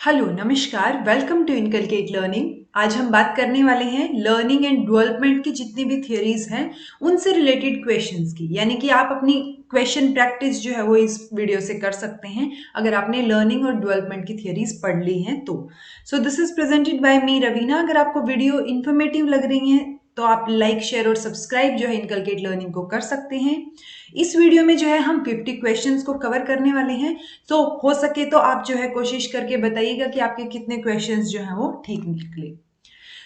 Hello नमस्कार, welcome to inculcate learning. आज हम बात करने वाले हैं लर्निंग एंड डेवलपमेंट की जितनी भी थियरीज हैं उनसे रिलेटेड क्वेश्चंस की। यानी कि आप अपनी क्वेश्चन प्रैक्टिस जो है वो इस वीडियो से कर सकते हैं अगर आपने लर्निंग और डेवलपमेंट की थियरीज पढ़ ली हैं तो। So this is presented by me Raveena. अगर आपको वीडियो इन्फॉर्मेटिव लग रही है तो आप लाइक शेयर और सब्सक्राइब जो है इनकलकेट लर्निंग को कर सकते हैं। इस वीडियो में जो है हम 50 क्वेश्चंस को कवर करने वाले हैं। तो हो सके तो आप जो है कोशिश करके बताइएगा कि आपके कितने क्वेश्चंस जो हैं वो ठीक निकले।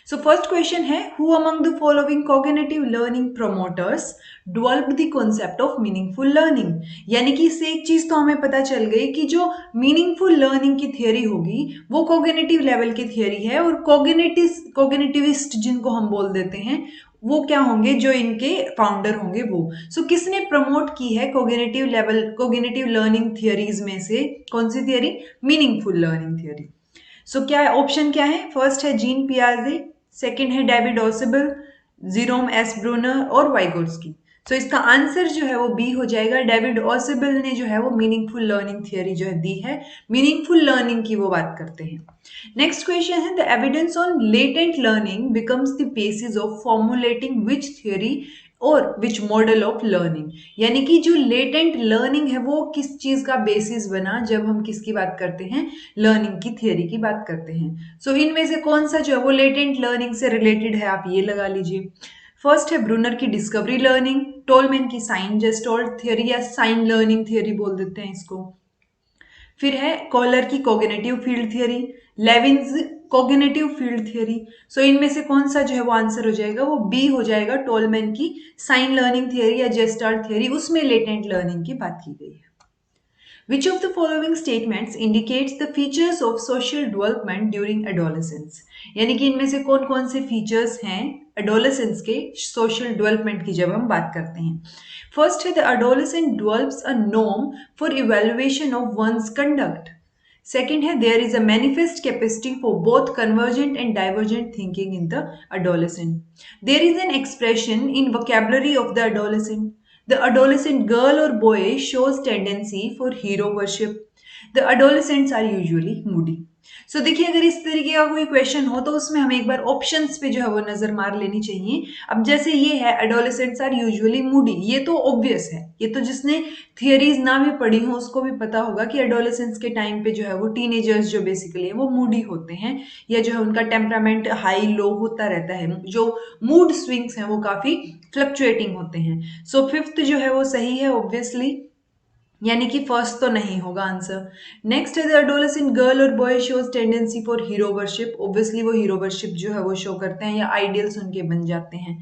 सो फर्स्ट क्वेश्चन है, who among the following cognitive learning promoters developed the concept of meaningful learning. यानी कि इससे एक चीज तो हमें पता चल गई कि जो मीनिंगफुल लर्निंग की थियरी होगी वो कॉग्निटिव लेवल की थियरी है, और कॉग्निटिविस्ट जिनको हम बोल देते हैं वो क्या होंगे, जो इनके फाउंडर होंगे वो। किसने प्रमोट की है कॉग्निटिव लर्निंग थियरीज में से कौन सी थियरी? Meaningful learning theory. क्या है ऑप्शन, क्या है? फर्स्ट है जीन पियाजे, सेकंड है David Ausubel, Jerome S Bruner और वाइगोट्स्की। इसका आंसर जो है वो बी हो जाएगा। डेविड ऑसिबल ने जो है वो मीनिंगफुल लर्निंग थियरी जो है दी है। मीनिंगफुल लर्निंग की वो बात करते हैं। नेक्स्ट क्वेश्चन है, the evidence on latent learning becomes the basis of formulating which theory और विच मॉडल ऑफ लर्निंग। यानी कि जो लेटेंट लर्निंग है वो किस चीज का बेसिस बना जब हम किसकी बात करते हैं? लर्निंग की थियरी की बात करते हैं। इनमें से कौन सा जो है वो लेटेंट लर्निंग से रिलेटेड है, आप ये लगा लीजिए। फर्स्ट है ब्रूनर की डिस्कवरी लर्निंग, टोलमैन की साइन जेस्टॉल्ट थियरी या साइन लर्निंग थियरी बोल देते हैं इसको। फिर है कॉलर की cognitive field theory, Lewin's cognitive field theory. इनमें से कौन सा जो है वो आंसर हो जाएगा? वो बी हो जाएगा, टोलमैन की साइन लर्निंग थियरी या जेस्टार्ट थियरी, उसमें लेटेंट लर्निंग की बात की गई है। Which of the following statements indicates the features of social development during adolescence? यानी कि इनमें से कौन कौन से फीचर्स हैं adolescence के social development की जब हम बात करते हैं। फर्स्ट है, the adolescent develops a norm for evaluation of one's conduct. Second है, there is a manifest capacity for both convergent and divergent thinking in the adolescent. There is an expression in vocabulary of the adolescent. The adolescent girl or boy shows tendency for hero worship. The adolescents are usually moody. देखिए, अगर इस तरीके का कोई question हो तो उसमें हमें एक बार ऑप्शंस पे जो है वो नजर मार लेनी चाहिए। अब जैसे ये है एडोलेसेंट्स आर यूजुअली मूडी, ये तो ऑब्वियस है, ये तो जिसने थियरीज ना भी पढ़ी हो उसको भी पता होगा कि एडोलेसेंस के टाइम पे जो है वो टीनेजर्स जो बेसिकली है वो मूडी होते हैं, या जो है उनका टेम्परामेंट हाई लो होता रहता है, जो मूड स्विंग्स हैं वो काफी फ्लक्चुएटिंग होते हैं। फिफ्थ जो है वो सही है ऑब्वियसली, यानी कि फर्स्ट तो नहीं होगा आंसर। नेक्स्ट है, द एडोलेसेंट गर्ल और boy shows tendency for hero worship. Obviously वो हीरो वर्शिप जो है वो शो करते हैं या आइडियल्स उनके बन जाते हैं।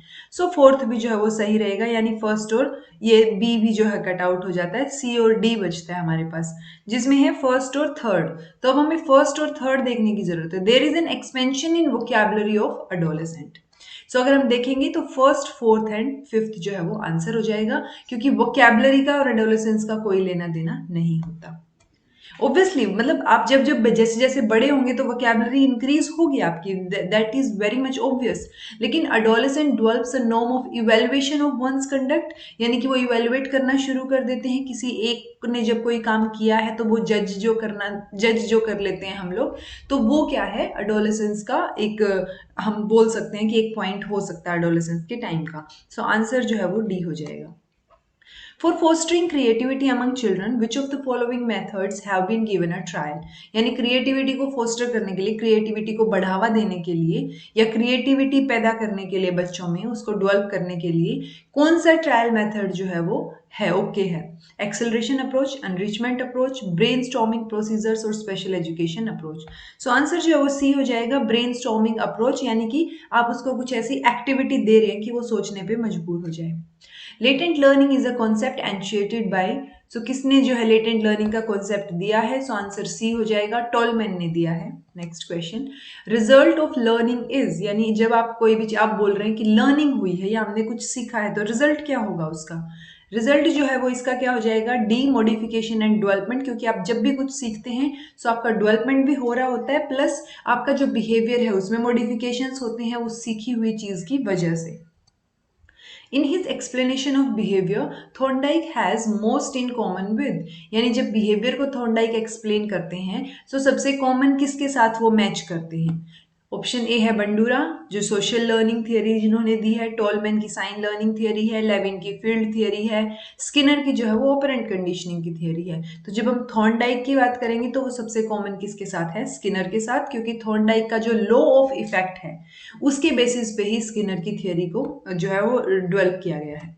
फोर्थ भी जो है वो सही रहेगा, यानी फर्स्ट और ये बी भी जो है कट आउट हो जाता है, सी और डी बचता है हमारे पास, जिसमें है फर्स्ट और थर्ड। तो अब हमें फर्स्ट और थर्ड देखने की जरूरत है। There is an expansion in vocabulary of adolescent. अगर हम देखेंगे तो फर्स्ट फोर्थ एंड फिफ्थ जो है वो आंसर हो जाएगा, क्योंकि वोकैबुलरी का और एडोलेसेंस का कोई लेना देना नहीं होता। ऑब्वियसली मतलब आप जब जब जैसे जैसे बड़े होंगे तो वोकैबुलरी इंक्रीज होगी आपकी, that is very much obvious. लेकिन adolescent develops a norm of evaluation of one's conduct, यानी कि वो इवैल्यूएट करना शुरू कर देते हैं। किसी एक ने जब कोई काम किया है तो वो जज जो कर लेते हैं हम लोग, तो वो क्या है अडोलेसेंस का एक हम बोल सकते हैं कि एक पॉइंट हो सकता है अडोलेसेंस के टाइम का। आंसर जो है वो डी हो जाएगा। For fostering creativity among children, which of the following methods have been given a trial? यानी क्रिएटिविटी को फोस्टर करने के लिए, क्रिएटिविटी को बढ़ावा देने के लिए या क्रिएटिविटी पैदा करने के लिए बच्चों में, उसको डेवलप करने के लिए कौन सा ट्रायल मेथड जो है वो है? ओके है, acceleration approach, enrichment approach, brain storming procedures और स्पेशल एजुकेशन अप्रोच। आंसर जो है वो सी हो जाएगा, ब्रेन स्टॉर्मिंग अप्रोच, यानी कि आप उसको कुछ ऐसी एक्टिविटी दे रहे हैं कि वो सोचने पे मजबूर हो जाए। Latent learning is a concept initiated by, किसने जो है लेटेंट लर्निंग का कॉन्सेप्ट दिया है? आंसर सी हो जाएगा, टोलमैन ने दिया है। Next question, result of learning is, यानी जब आप कोई भी आप बोल रहे हैं कि लर्निंग हुई है या हमने कुछ सीखा है तो रिजल्ट क्या होगा उसका? रिजल्ट जो है वो इसका क्या हो जाएगा? डी मॉडिफिकेशन एंड डेवलपमेंट, क्योंकि आप जब भी कुछ सीखते हैं तो आपका डेवलपमेंट भी हो रहा होता है, प्लस आपका जो बिहेवियर है उसमें मॉडिफिकेशंस होते हैं उस सीखी हुई चीज की वजह से। In his explanation of behaviour Thorndike has most in common with, यानी जब बिहेवियर को थॉर्नडाइक एक्सप्लेन करते हैं तो सबसे कॉमन किसके साथ वो मैच करते हैं। ऑप्शन ए है बंडूरा जो सोशल लर्निंग थियरी जिन्होंने दी है, टॉलमैन की साइन लर्निंग थियरी है, लेविन की फील्ड थियरी है, स्किनर की जो है वो ऑपरेंट कंडीशनिंग की थियरी है। तो जब हम थॉर्नडाइक की बात करेंगे तो वो सबसे कॉमन किसके साथ है, स्किनर के साथ, क्योंकि थॉर्नडाइक का जो लॉ ऑफ इफेक्ट है उसके बेसिस पे ही स्किनर की थियरी को जो है वो डेवलप किया गया है।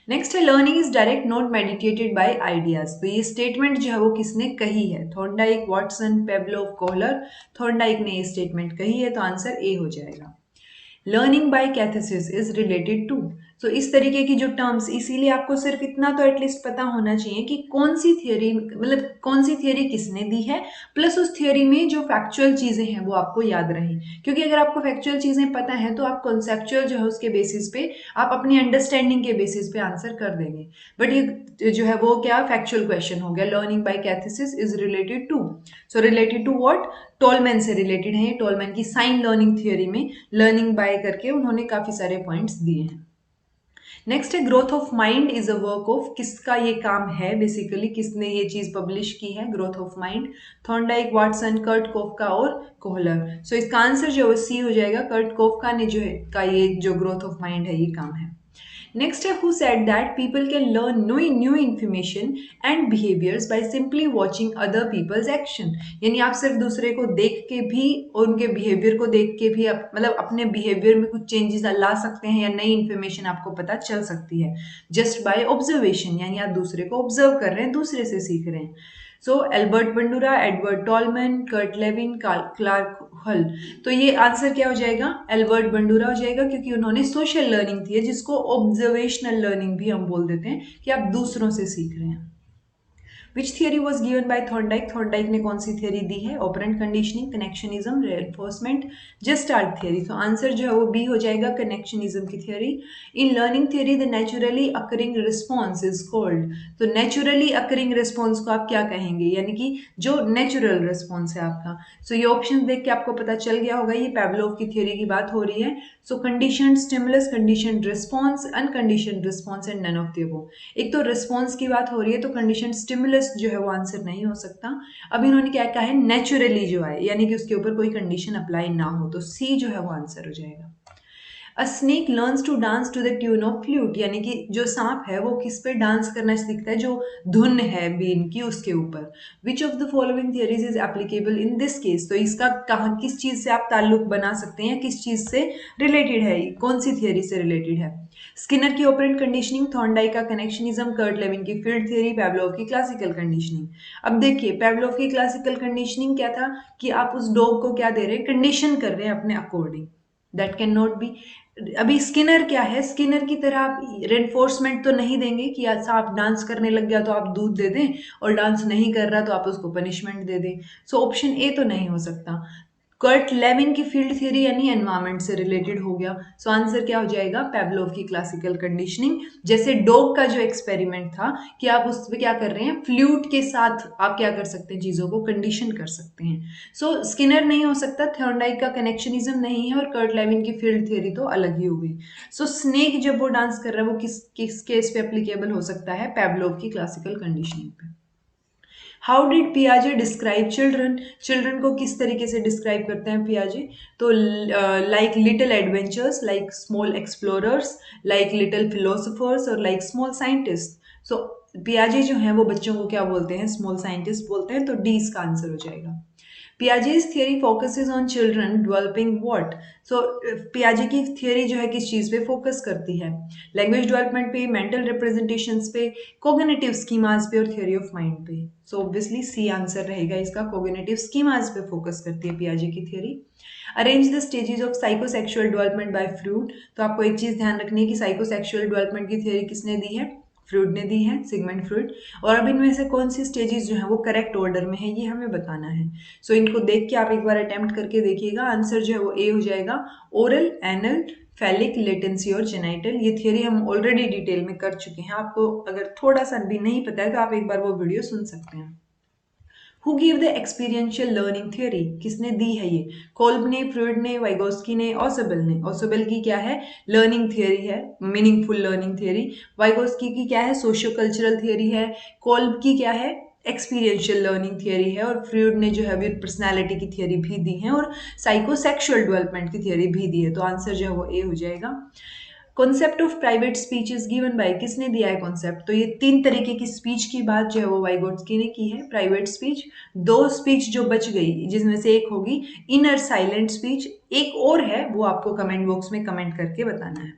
नेक्स्ट है learning is direct not mediated by ideas. तो ये स्टेटमेंट जो है वो किसने कही है, Thorndike, Watson, Pavlov, Kohler. Thorndike ने ये स्टेटमेंट कही है तो आंसर ए हो जाएगा। Learning by cathexis is related to. तो इस तरीके की जो टर्म्स, इसीलिए आपको सिर्फ इतना तो एटलीस्ट पता होना चाहिए कि कौन सी थियरी, मतलब कौन सी थियरी किसने दी है, प्लस उस थियरी में जो फैक्चुअल चीजें हैं वो आपको याद रहें। क्योंकि अगर आपको फैक्चुअल चीजें पता है तो आप कॉन्सेप्चुअल जो है उसके बेसिस पे, आप अपनी अंडरस्टैंडिंग के बेसिस पे आंसर कर देंगे। बट ये जो है वो क्या फैक्चुअल क्वेश्चन हो गया। Learning by cathexis is related to, so related to what, Tolman से रिलेटेड है। टॉलमैन की साइन लर्निंग थियरी में लर्निंग बाय करके उन्होंने काफी सारे पॉइंट्स दिए हैं। नेक्स्ट है growth of mind is a work of, किसका ये काम है, बेसिकली किसने ये चीज पब्लिश की है, growth of mind, Thorndike, Watson, Kurt Koffka और कोहलर। सो इसका आंसर जो है सी हो जाएगा, कर्ट कोफका ने जो है का ये जो ग्रोथ ऑफ माइंड है ये काम है। नेक्स्ट है who said that people can learn new information and behaviours by simply watching other people's action. यानी आप सिर्फ दूसरे को देख के भी और उनके बिहेवियर को देख के भी मतलब अपने बिहेवियर में कुछ चेंजेस ला सकते हैं या नई इन्फॉर्मेशन आपको पता चल सकती है जस्ट बाय ऑब्जर्वेशन, यानी आप दूसरे को ऑब्जर्व कर रहे हैं, दूसरे से सीख रहे हैं। So Albert Bandura, Edward Tolman, Kurt Lewin, Clark Hull. तो ये आंसर क्या हो जाएगा, एल्बर्ट बंडूरा हो जाएगा, क्योंकि उन्होंने सोशल लर्निंग थी जिसको ऑब्जर्वेशनल लर्निंग भी हम बोल देते हैं कि आप दूसरों से सीख रहे हैं। Which theory was given by Thorndike, Thorndike ने कौन सी थियरी दी है, operant conditioning, connectionism, reinforcement, gestalt theory. तो आंसर जो है वो बी हो जाएगा, कनेक्शनिज्म की theory. In learning theory the naturally occurring response is called. तो नेचुरली अकरिंग रिस्पॉन्स को आप क्या कहेंगे, यानी कि जो नेचुरल रिस्पॉन्स है आपका। सो ये ऑप्शन देख के आपको पता चल गया होगा, ये पेवलोव की थियरी की बात हो रही है। So condition stimulus, condition response, uncondition response and none of the above. एक तो रिस्पॉन्स की बात हो रही है तो कंडीशन स्टिमुलस जो है वो आंसर नहीं हो सकता। अब इन्होंने क्या कहा है, नेचुरली जो है, यानी कि उसके ऊपर कोई कंडीशन अप्लाई ना हो, तो सी जो है वो आंसर हो जाएगा। A snake learns to dance to the tune of flute, यानी कि जो सांप है वो किस पे डांस करना सीखता है, जो धुन है बीन की उसके ऊपर। विच of the following theories is applicable in this case. तो इसका कहाँ, किस चीज से आप ताल्लुक बना सकते हैं, किस चीज से रिलेटेड है, कौन सी थियरी से रिलेटेड है। स्किनर की ऑपरेंट कंडीशनिंग, थॉर्नडाइक का कनेक्शनिज्म, कर्ट लेविन की फील्ड थियरी, पेवलोव की क्लासिकल कंडीशनिंग। अब देखिए पेवलोव की क्लासिकल कंडीशनिंग क्या था कि आप उस डॉग को क्या दे रहे हैं, कंडीशन कर रहे हैं अपने according, that can not be. अभी स्किनर क्या है, स्किनर की तरह आप रेनफोर्समेंट तो नहीं देंगे कि ऐसा आप डांस करने लग गया तो आप दूध दे दें और डांस नहीं कर रहा तो आप उसको पनिशमेंट दे दें। सो ऑप्शन ए तो नहीं हो सकता। कर्ट लेविन की फील्ड थ्योरी यानी एनवायरमेंट से रिलेटेड हो गया। सो आंसर क्या हो जाएगा, पेवलोव की क्लासिकल कंडीशनिंग। जैसे डॉग का जो एक्सपेरिमेंट था कि आप उस पर क्या कर रहे हैं, फ्लूट के साथ आप क्या कर सकते हैं, चीजों को कंडीशन कर सकते हैं। सो स्किनर नहीं हो सकता, थॉर्नडाइक का कनेक्शनिज्म नहीं है और कर्ट लेविन की फील्ड थ्योरी तो अलग ही हो गई। सो स्नेक जब वो डांस कर रहा है वो किस केस पे एप्लीकेबल हो सकता है, पेवलोव की क्लासिकल कंडीशनिंग पे। हाउ डिड पियाजे डिस्क्राइब चिल्ड्रन, चिल्ड्रन को किस तरीके से डिस्क्राइब करते हैं पियाजे, तो like little adventures, like small explorers, like little philosophers और लाइक स्मॉल साइंटिस्ट। सो पियाजे जो है वो बच्चों को क्या बोलते हैं, स्मॉल साइंटिस्ट बोलते हैं, तो डी इसका आंसर हो जाएगा। पियाजे's theory focuses on children developing what? So पियाजे की थियरी जो है किस चीज पे फोकस करती है, लैंग्वेज डेवलपमेंट पे, मेंटल रिप्रेजेंटेशंस पे, कोग्निटिव स्कीमास पे और थियरी ऑफ माइंड पे। सो ऑब्वियसली सी आंसर रहेगा इसका, कोग्निटिव स्कीमास पे फोकस करती है पियाजे की theory. Arrange the stages of psychosexual development by Freud. तो आपको एक चीज ध्यान रखनी है कि साइकोसेक्सुअल डेवलपमेंट की थियरी किसने दी है, फ्रूड ने दी है, सिगमंड फ्रूड। और अब इनमें से कौन सी स्टेजेस जो है वो करेक्ट ऑर्डर में है ये हमें बताना है। सो इनको देख के आप एक बार अटेम्प्ट करके देखिएगा, आंसर जो है वो ए हो जाएगा, ओरल, एनल, फैलिक, लेटेंसी और जेनाइटल। ये थियरी हम ऑलरेडी डिटेल में कर चुके हैं, आपको अगर थोड़ा सा भी नहीं पता है तो आप एक बार वो वीडियो सुन सकते हैं। Who give the experiential learning theory, किसने दी है ये? कोल्ब ने, फ्रूड ने, वाइगोस्की ने, ऑसोबेल ने। ऑसोबेल की क्या है? लर्निंग थियोरी है, मीनिंगफुल लर्निंग थियोरी। वाइगोस्की की क्या है? सोशियो कल्चरल थियोरी है। कोल्ब की क्या है? एक्सपीरियंशियल लर्निंग थियोरी है। और फ्रूड ने जो है विद पर्सनैलिटी की थियोरी भी दी है और साइकोसेक्सुअल डेवलपमेंट की थियोरी भी दी है। तो आंसर जो है वो ए हो जाएगा। Concept of private speech is given by, किसने दिया है कॉन्सेप्ट? तो ये 3 तरीके की स्पीच की बात जो है वो वाइगोट्स्की ने की है। प्राइवेट स्पीच, 2 स्पीच जो बच गई जिसमें से एक होगी इनर साइलेंट स्पीच, एक और है वो आपको कमेंट बॉक्स में कमेंट करके बताना है।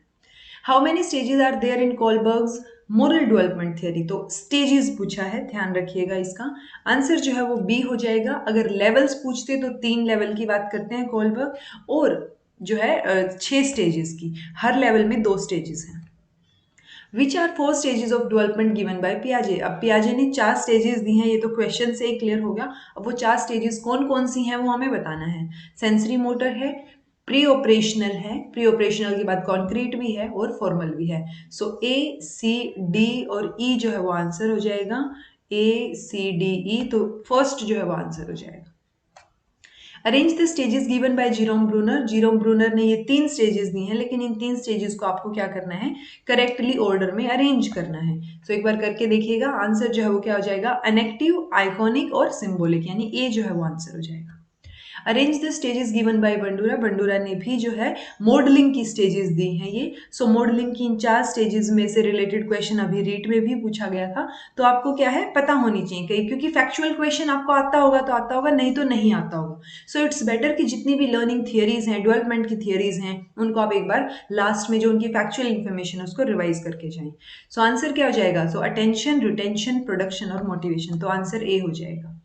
How many stages are there in Kohlberg's moral development theory? तो स्टेजेस पूछा है, ध्यान रखिएगा इसका। आंसर जो है वो बी हो जाएगा। अगर लेवल्स पूछते तो 3 लेवल की बात करते हैं कोलबर्ग, और जो है 6 स्टेजेस की, हर लेवल में 2 स्टेजेस हैं। Which are 4 stages of development given by पियाजे? अब पियाजे ने 4 स्टेजेस दी हैं, ये तो क्वेश्चन से ही क्लियर हो गया। अब वो 4 स्टेजेस कौन कौन सी हैं वो हमें बताना है। सेंसरी मोटर है, प्री ऑपरेशनल है, प्री ऑपरेशनल के बाद कॉन्क्रीट भी है और फॉर्मल भी है। सो ए सी डी और ई जो है वो आंसर हो जाएगा। ए सी डी ई, तो फर्स्ट जो है वो आंसर हो जाएगा। Arrange the stages given by Jerome Bruner. Jerome Bruner ने ये 3 स्टेजेस दी हैं, लेकिन इन 3 स्टेजेस को आपको क्या करना है? करेक्टली ऑर्डर में अरेंज करना है। सो एक बार करके देखिएगा। आंसर जो है वो क्या हो जाएगा? अनेक्टिव, आइकॉनिक और सिंबॉलिक, यानी ए जो है वो आंसर हो जाएगा। Arrange the stages given bye Bandura. Bandura ने भी जो है मॉडलिंग की स्टेजेस दी हैं ये। सो मॉडलिंग की इन 4 स्टेजेस में से रिलेटेड क्वेश्चन अभी रीट में भी पूछा गया था, तो आपको क्या है पता होनी चाहिए कहीं, क्योंकि फैक्चुअल क्वेश्चन आपको आता होगा तो आता होगा, नहीं तो नहीं आता होगा। सो इट्स बेटर कि जितनी भी लर्निंग थियरीज हैं, डेवलपमेंट की थियरीज हैं, उनको आप एक बार लास्ट में जो उनकी फैक्चुअल इन्फॉर्मेशन है उसको रिवाइज करके जाएं। सो आंसर क्या हो जाएगा? सो अटेंशन, रिटेंशन, प्रोडक्शन और मोटिवेशन, तो आंसर ए हो जाएगा।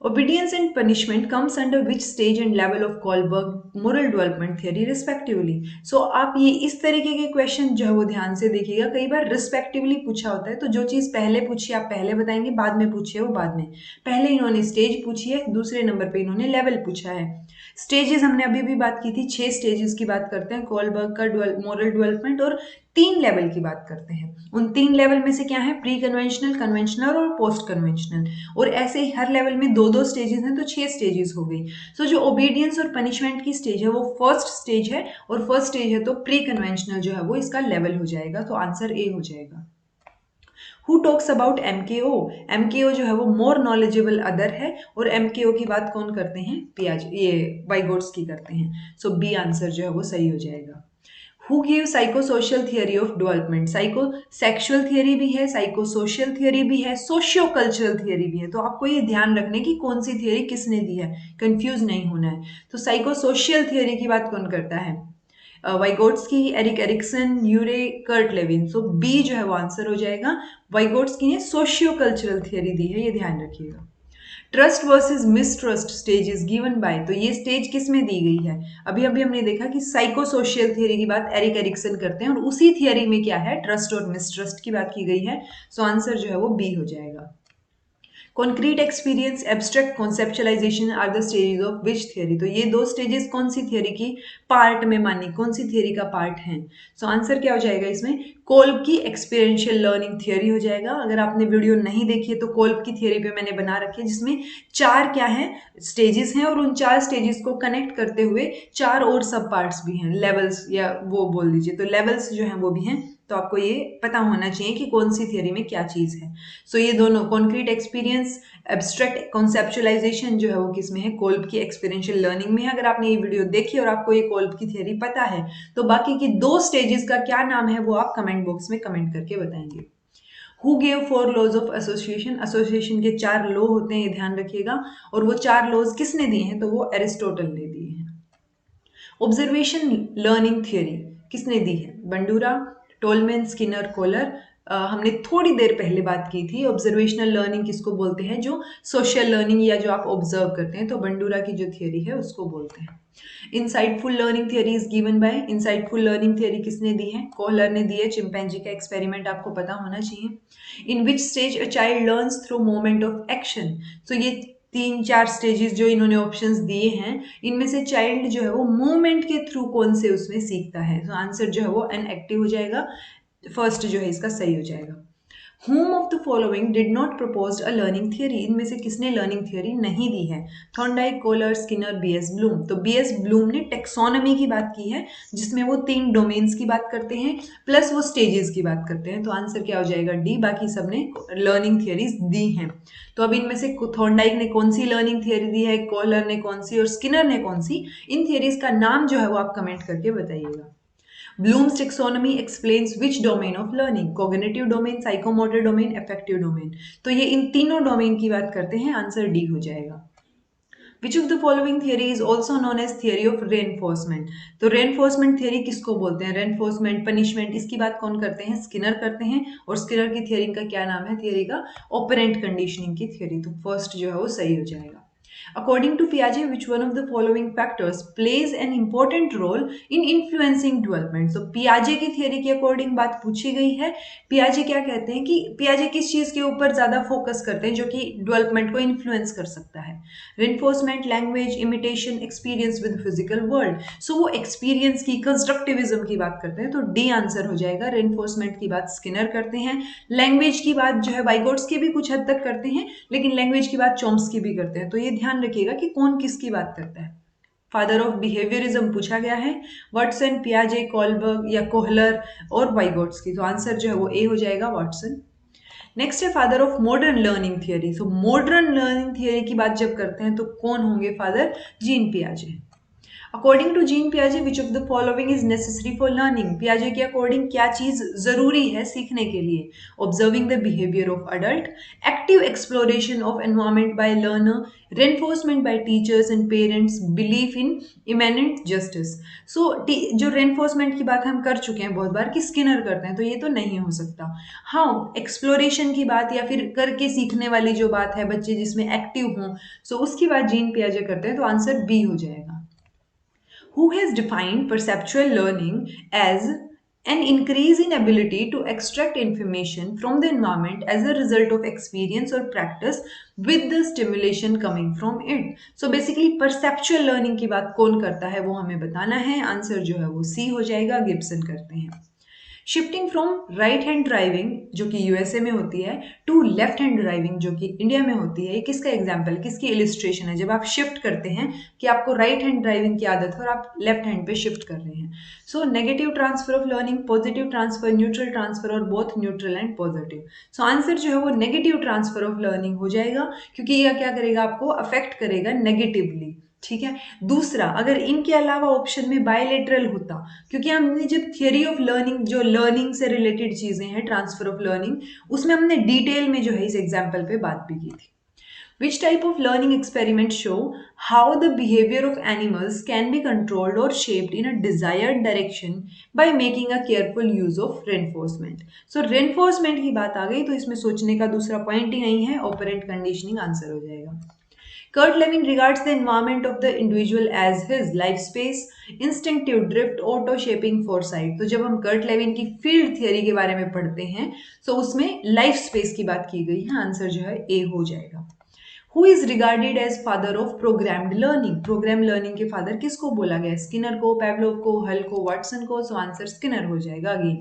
Obedience and punishment comes under which stage and level of Kohlberg moral development theory respectively? So आप ये इस तरीके के क्वेश्चन जो है वो ध्यान से देखिएगा। कई बार रिस्पेक्टिवली पूछा होता है, तो जो चीज़ पहले पूछी आप पहले बताएंगे, बाद में पूछी है वो बाद में। पहले इन्होंने स्टेज पूछी है, दूसरे नंबर पे इन्होंने लेवल पूछा है। स्टेजेस हमने अभी भी बात की थी, 6 स्टेजेस की बात करते हैं कोलबर्ग का मोरल डेवलपमेंट, और 3 लेवल की बात करते हैं। उन 3 लेवल में से क्या है? प्री कन्वेंशनल, कन्वेंशनल और पोस्ट कन्वेंशनल। और ऐसे ही हर लेवल में 2-2 स्टेजेस हैं, तो 6 स्टेजेस हो गई। सो जो ओबीडियंस और पनिशमेंट की स्टेज है वो फर्स्ट स्टेज है, और फर्स्ट स्टेज है तो प्री कन्वेंशनल जो है वो इसका लेवल हो जाएगा। तो आंसर ए हो जाएगा। Who talks about MKO? MKO जो है वो मोर नॉलेजेबल अदर है, और एमकेओ की बात कौन करते हैं? ये वाइगोट्स्की करते हैं। सो बी आंसर जो है वो सही हो जाएगा। Who give psycho social theory of development? Psycho sexual theory भी है, साइको सोशल थियरी भी है, सोशियो कल्चरल थियरी भी है। तो आपको ये ध्यान रखने की कौन सी थियरी किसने दी है, कंफ्यूज नहीं होना है। तो साइको सोशल थियरी की बात कौन करता है? वाइगोट्स्की, एरिक एरिक्सन, यूरे, कर्ट लेविन। सो बी जो है वो आंसर हो जाएगा। वाइगोट्स्की ने सोशियो कल्चरल थियरी दी है, ये ध्यान रखिएगा। Trust versus mistrust stage is given by, तो ये स्टेज किस में दी गई है? अभी अभी हमने देखा कि साइको सोशल थियरी की बात एरिक एरिक्सन करते हैं, और उसी थियरी में क्या है? ट्रस्ट और मिसट्रस्ट की बात की गई है। सो आंसर जो है वो बी हो जाएगा। Concrete experience, abstract, conceptualisation are the stages of which theory? तो ये 2 स्टेजेस कौन सी थियरी की पार्ट में मानी, कौन सी थियरी का पार्ट है? सो आंसर क्या हो जाएगा इसमें? कोल्ब की एक्सपीरियंशियल लर्निंग थियरी हो जाएगा। अगर आपने वीडियो नहीं देखी है तो कोल्ब की थियरी पे मैंने बना रखी है, जिसमें 4 क्या है? स्टेजेस हैं, और उन 4 स्टेजेस को कनेक्ट करते हुए 4 और सब पार्ट्स भी हैं, लेवल्स या वो बोल दीजिए, तो लेवल्स जो हैं वो भी हैं। तो आपको ये पता होना चाहिए कि कौन सी थियरी में क्या चीज़ है। सो ये दोनों कॉन्क्रीट एक्सपीरियंस, एब्स्ट्रैक्ट कॉन्सेप्चुअलाइजेशन जो है वो किस में है? कोल्ब की एक्सपीरियंशियल लर्निंग में है। अगर आपने ये वीडियो देखी और आपको ये कोल्ब की थियरी पता है, तो बाकी की 2 स्टेजेस का क्या नाम है वो आप कमेंट बॉक्स में कमेंट करके बताएंगे। Who gave 4 laws of association? Association के 4 लॉ होते हैं, ये ध्यान रखिएगा। और वो 4 लॉज किसने दिए हैं? तो वो एरिस्टोटल ने दिए हैं। ऑब्जर्वेशन लर्निंग थियरी किसने दी है? Bandura, Tolman, Skinner, Kohler. हमने थोड़ी देर पहले बात की थी। ऑब्जर्वेशनल लर्निंग किसको बोलते हैं? जो सोशल लर्निंग या जो आप ऑब्जर्व करते हैं, तो बंडूरा की जो थियरी है उसको बोलते हैं। Insightful learning theory is given by, insightful learning theory किसने दी है? कोहलर ने दी है। चिंपैंजी का एक्सपेरिमेंट आपको पता होना चाहिए। In which stage a child learns through moment of action? तो ये 3-4 स्टेजेस जो इन्होंने ऑप्शंस दिए हैं, इनमें से चाइल्ड जो है वो मूवमेंट के थ्रू कौन से उसमें सीखता है? तो आंसर जो है वो एन एक्टिव हो जाएगा। फर्स्ट जो है इसका सही हो जाएगा। Whom of the following did not propose a learning theory? इनमें से किसने लर्निंग थियरी नहीं दी है? Thorndike, Kohler, Skinner, B S Bloom. तो बीएस ब्लूम ने टेक्सोनॉमी की बात की है, जिसमें वो 3 डोमेन्स की बात करते हैं प्लस वो स्टेजेस की बात करते हैं। तो आंसर क्या हो जाएगा? डी। बाकी सबने लर्निंग थियरीज दी हैं। तो अब इनमें से थॉर्नडाइक ने कौन सी लर्निंग थियरी दी है, कोलर ने कौन सी और स्किनर ने कौन सी, इन थियरीज का नाम जो है वो आप कमेंट करके बताइएगा। Bloom's taxonomy explains which domain of learning? Cognitive domain, psychomotor domain, affective domain। तो ये इन तीनों डोमेन की बात करते हैं, आंसर डी हो जाएगा। Which of the following theory is also known as theory of reinforcement? तो reinforcement theory किसको बोलते हैं? reinforcement, punishment, इसकी बात कौन करते हैं? स्किनर करते हैं। और स्किनर की थियरी का क्या नाम है? थियरी का ऑपरेंट कंडीशनिंग की थियरी। तो फर्स्ट जो है वो सही हो जाएगा। According to Piaget, which one of the following factors plays an important role in influencing development? तो Piaget की थियरी के अकॉर्डिंग बात पूछी गई है। Piaget क्या कहते हैं कि Piaget किस चीज के ऊपर ज्यादा फोकस करते हैं जो कि डेवलपमेंट को इन्फ्लुएंस कर सकता है? Reinforcement, language, imitation, experience with physical world। सो वो एक्सपीरियंस की, कंस्ट्रक्टिविज्म की बात करते हैं। तो डी आंसर हो जाएगा। रेनफोर्समेंट की बात स्किनर करते हैं, लैंग्वेज की बात जो है वाइगोट्स्की भी कुछ हद तक करते हैं, लेकिन लैंग्वेज की बात चॉम्स्की भी करते हैं। तो ये ध्यान रखिएगा कि कौन किसकी बात करता है। फादर ऑफ बिहेवियरिज्म पूछा गया है, वाटसन, पियाजे, कॉलबर्ग या कोहलर और वाइगोट्स्की। तो आंसर जो है वो ए हो जाएगा, वाटसन। नेक्स्ट है father of modern learning theory. तो मॉडर्न लर्निंग थियरी की बात जब करते हैं तो कौन होंगे फादर? जीन पियाजे। अकॉर्डिंग टू जीन पियाजे which of the following is necessary for learning? पियाजे के अकॉर्डिंग क्या चीज जरूरी है सीखने के लिए? Observing the behaviour of adult, active exploration of environment by learner, reinforcement by teachers and parents, belief in immanent justice. सो जो रेनफोर्समेंट की बात हम कर चुके हैं बहुत बार कि स्किनर करते हैं, तो ये तो नहीं हो सकता। हाँ, एक्सप्लोरेशन की बात या फिर करके सीखने वाली जो बात है, बच्चे जिसमें एक्टिव हों, सो उसकी बात जीन पियाजे करते हैं। तो आंसर बी हो जाएगा। Who has defined perceptual learning as an increase in ability to extract information from the environment as a result of experience or practice with the stimulation coming from it? So basically perceptual learning की बात कौन करता है वो हमें बताना है। Answer जो है वो सी हो जाएगा, गिब्सन करते हैं। Shifting from right hand driving जो कि यूएसए में होती है टू लेफ्ट हैंड ड्राइविंग जो कि इंडिया में होती है, ये किसका एग्जाम्पल, किसकी इलिस्ट्रेशन है? जब आप शिफ्ट करते हैं कि आपको राइट हैंड ड्राइविंग की आदत है और आप लेफ्ट हैंड पे शिफ्ट कर रहे हैं। So negative transfer of learning, positive transfer, neutral transfer और both neutral and positive. So answer जो है वो नेगेटिव ट्रांसफर ऑफ लर्निंग हो जाएगा, क्योंकि यह क्या करेगा, आपको अफेक्ट करेगा नेगेटिवली। ठीक है। दूसरा, अगर इनके अलावा ऑप्शन में बायलेटरल होता, क्योंकि हमने जब थियरी ऑफ लर्निंग जो लर्निंग से रिलेटेड चीजें हैं, ट्रांसफर ऑफ लर्निंग, उसमें हमने डिटेल में जो है इस एग्जाम्पल पे बात भी की थी। Which type of learning experiments show how the behavior of animals can be controlled or shaped in a desired direction by making a careful use of reinforcement? So reinforcement की बात आ गई तो इसमें सोचने का दूसरा पॉइंट ही नहीं है, ऑपरेंट कंडीशनिंग आंसर हो जाएगा। Kurt Lewin regards the environment of the individual as his life space, instinctive drift, auto shaping foresight। तो जब हम कर्ट लेविन की फील्ड थियरी के बारे में पढ़ते हैं तो उसमें लाइफ स्पेस की बात की गई है। आंसर जो है ए हो जाएगा। Who is regarded as father of programmed learning? Programme learning के फादर किसको बोला गया? स्किनर को, पैवलोव को, हल को, वाटसन को। सो आंसर स्किनर हो जाएगा again.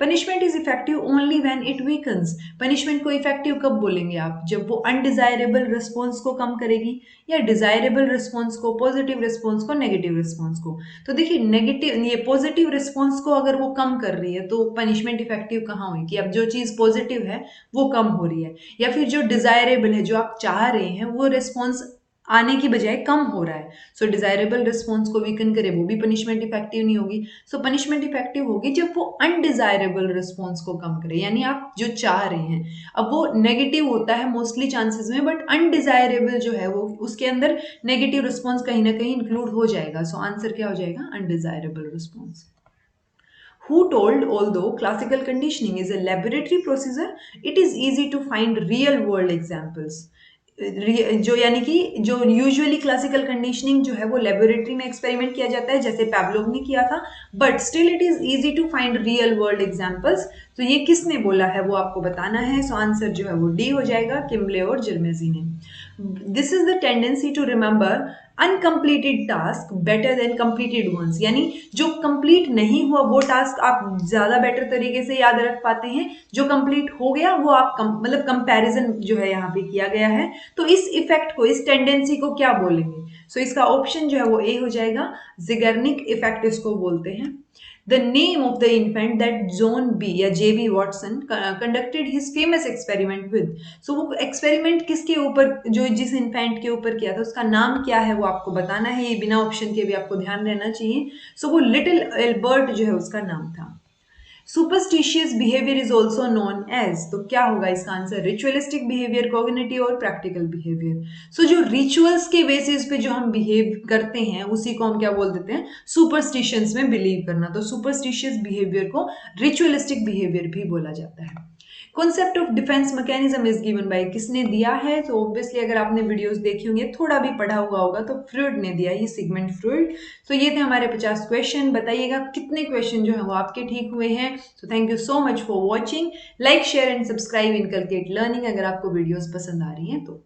Punishment is effective only when it weakens. Punishment को इफेक्टिव कब बोलेंगे आप? जब वो अनडिजायरेबल रिस्पॉन्स को कम करेगी या डिजायरेबल रिस्पॉन्स को, पॉजिटिव रिस्पॉन्स को, नेगेटिव रिस्पॉन्स को। तो देखिए नेगेटिव, ये पॉजिटिव रिस्पॉन्स को अगर वो कम कर रही है तो पनिशमेंट इफेक्टिव कहाँ हुई कि अब जो चीज पॉजिटिव है वो कम हो रही है, या फिर जो डिजायरेबल है, जो आप चाह रहे हैं, वो रिस्पॉन्स आने की बजाय कम हो रहा है। सो डिजायरेबल रिस्पॉन्स को वीकन करे, वो भी पनिशमेंट इफेक्टिव नहीं होगी। सो पनिशमेंट इफेक्टिव होगी जब वो अनडिजायरेबल रिस्पॉन्स को कम करे, यानी आप जो चाह रहे हैं। अब वो नेगेटिव होता है मोस्टली चांसेस में, बट अनडिजायरेबल जो है वो उसके अंदर नेगेटिव रिस्पॉन्स कहीं ना कहीं इंक्लूड हो जाएगा। सो आंसर क्या हो जाएगा? Undesirable response. Who told although classical conditioning is a laboratory procedure, it is easy to find real world examples? जो यानी कि जो यूजुअली क्लासिकल कंडीशनिंग जो है वो लेबोरेटरी में एक्सपेरिमेंट किया जाता है, जैसे पैवलोव ने किया था, but still it is easy to find real world examples. तो ये किसने बोला है वो आपको बताना है। सो आंसर जो है वो डी हो जाएगा, किम्बले और जर्मेजी ने। This is the tendency to remember uncompleted task better than completed ones, यानी जो कंप्लीट नहीं हुआ वो टास्क आप ज्यादा बेटर तरीके से याद रख पाते हैं, जो कंप्लीट हो गया वो आप मतलब कंपैरिजन जो है यहाँ पे किया गया है। तो इस इफेक्ट को, इस टेंडेंसी को क्या बोलेंगे? सो इसका ऑप्शन जो है वो ए हो जाएगा, जिगर्निक इफेक्ट इसको बोलते हैं। The name of the infant that John B या J.B. Watson conducted his famous experiment with. So वो एक्सपेरिमेंट किसके ऊपर, जो जिस इन्फेंट के ऊपर किया था उसका नाम क्या है वो आपको बताना है, ये बिना ऑप्शन के भी आपको ध्यान रहना चाहिए। सो वो लिटिल एल्बर्ट जो है उसका नाम था। Superstitious behaviour is also known as, तो क्या होगा इसका आंसर? रिचुअलिस्टिक बिहेवियर, कॉग्निटिव और प्रैक्टिकल बिहेवियर। सो जो रिचुअल्स के बेसिस पे जो हम बिहेव करते हैं उसी को हम क्या बोल देते हैं? सुपरस्टिशंस में बिलीव करना। तो सुपरस्टिशियस बिहेवियर को रिचुअलिस्टिक बिहेवियर भी बोला जाता है। Concept of defence mechanism is given by, किसने दिया है? तो ऑब्वियसली अगर आपने वीडियोस देखी होंगी, थोड़ा भी पढ़ा हुआ होगा, तो फ्रूड ने दिया है, सिगमंड फ्रूड। तो ये थे हमारे 50 क्वेश्चन। बताइएगा कितने क्वेश्चन जो है वो आपके ठीक हुए हैं। So thank you so much for watching. Like share and subscribe inculcate learning अगर आपको वीडियोस पसंद आ रही हैं तो।